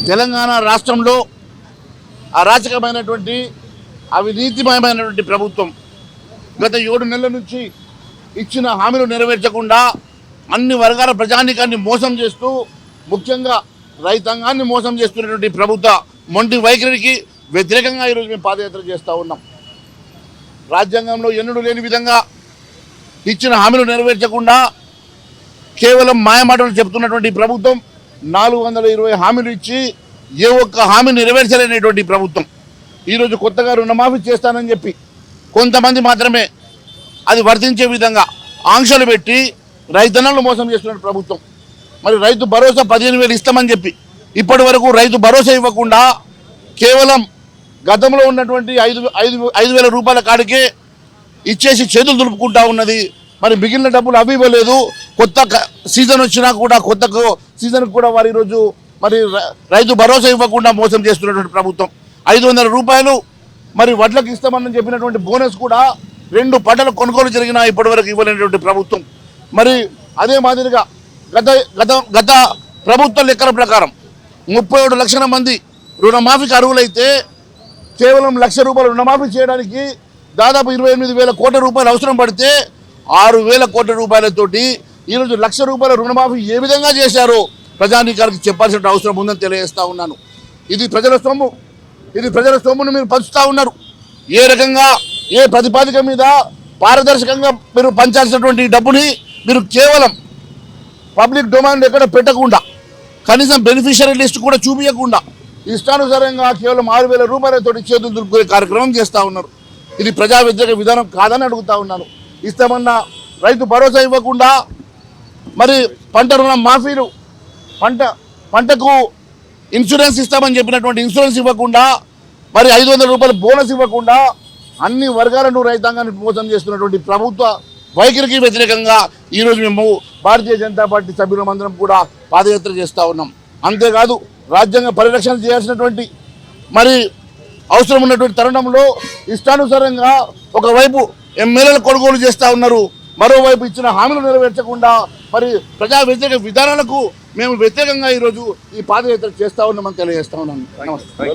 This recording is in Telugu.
తెలంగాణ రాష్ట్రంలో అరాచకమైనటువంటి అవినీతిమయమైనటువంటి ప్రభుత్వం గత 7 నెలల నుంచి ఇచ్చిన హామీలు నెరవేర్చకుండా అన్ని వర్గాల ప్రజానీకాన్ని మోసం చేస్తూ ముఖ్యంగా రైతాంగాన్ని మోసం చేస్తున్నటువంటి ప్రభుత్వ మొండి వైఖరికి వ్యతిరేకంగా ఈరోజు మేము పాదయాత్ర చేస్తూ ఉన్నాం. రాజ్యాంగంలో ఎన్నడూ లేని విధంగా ఇచ్చిన హామీలు నెరవేర్చకుండా కేవలం మాయమాటలు చెప్తున్నటువంటి ప్రభుత్వం 420 హామీలు ఇచ్చి ఏ ఒక్క హామీ నెరవేర్చలేనటువంటి ప్రభుత్వం. ఈరోజు కొత్తగా రుణమాఫీ చేస్తానని చెప్పి కొంతమంది మాత్రమే అది వర్తించే విధంగా ఆంక్షలు పెట్టి రైతన్నలను మోసం చేస్తున్న ప్రభుత్వం. మరి రైతు భరోసా 15,000 ఇస్తామని చెప్పి ఇప్పటి వరకు రైతు భరోసా ఇవ్వకుండా కేవలం గతంలో ఉన్నటువంటి 5,000 రూపాయల కాడికే ఇచ్చేసి చేతులు దులుపుకుంటా ఉన్నది. మరి మిగిలిన డబ్బులు అవి ఇవ్వలేదు. కొత్త సీజన్ వచ్చినా కూడా కొత్త సీజన్కి కూడా వారు ఈరోజు మరి రైతు భరోసా ఇవ్వకుండా మోసం చేస్తున్నటువంటి ప్రభుత్వం. 500 రూపాయలు మరి వడ్లకు ఇస్తామని చెప్పినటువంటి బోనస్ కూడా 2 పంటల కొనుగోలు జరిగినా ఇప్పటివరకు ఇవ్వలేనటువంటి ప్రభుత్వం. మరి అదే మాదిరిగా గత ప్రభుత్వ లెక్కల ప్రకారం 37 లక్షల మంది రుణమాఫీకి అర్హులైతే కేవలం 1,00,000 రూపాయలు రుణమాఫీ చేయడానికి దాదాపు 28,000 కోట్ల రూపాయలు అవసరం పడితే 6,000 కోట్ల రూపాయలతోటి ఈరోజు 1,00,000 రూపాయల రుణమాఫీ ఏ విధంగా చేశారో ప్రజానీకానికి చెప్పాల్సిన అవసరం ఉందని తెలియజేస్తూ ఉన్నాను. ఇది ప్రజల సొమ్ము. ఇది ప్రజల సొమ్మును మీరు పంచుతూ ఉన్నారు. ఏ రకంగా ఏ ప్రతిపాదిక మీద పారదర్శకంగా మీరు పంచాల్సినటువంటి డబ్బుని మీరు కేవలం పబ్లిక్ డొమైన్ ఎక్కడ పెట్టకుండా కనీసం బెనిఫిషియరీ లిస్ట్ కూడా చూపించకుండా ఇష్టానుసారంగా కేవలం 6,000 రూపాయలతో చేతులు దులుపుకునే కార్యక్రమం చేస్తూ ఉన్నారు. ఇది ప్రజా వ్యతిరేక విధానం కాదని అడుగుతా ఉన్నాను. ఇస్తామన్నా రైతు భరోసా ఇవ్వకుండా మరి పంట రుణం మాఫీలు పంటకు ఇన్సూరెన్స్ ఇస్తామని చెప్పినటువంటి ఇన్సూరెన్స్ ఇవ్వకుండా మరి 500 రూపాయలు బోనస్ ఇవ్వకుండా అన్ని వర్గాలను రైతాంగాన్ని మోసం చేస్తున్నటువంటి ప్రభుత్వ వైఖరికి వ్యతిరేకంగా ఈరోజు మేము భారతీయ జనతా పార్టీ సభ్యులమందరం కూడా పాదయాత్ర చేస్తూ ఉన్నాం. అంతేకాదు రాజ్యాంగ పరిరక్షణ చేయాల్సినటువంటి మరి అవసరం ఉన్నటువంటి తరుణంలో ఇష్టానుసారంగా ఒకవైపు ఎమ్మెల్యేలు కొనుగోలు చేస్తూ ఉన్నారు, మరోవైపు ఇచ్చిన హామీలు నెరవేర్చకుండా మరి ప్రజా వ్యతిరేక విధానాలకు మేము వ్యతిరేకంగా ఈరోజు ఈ పాదయాత్ర చేస్తూ ఉన్నామని తెలియజేస్తా ఉన్నాను. నమస్తే.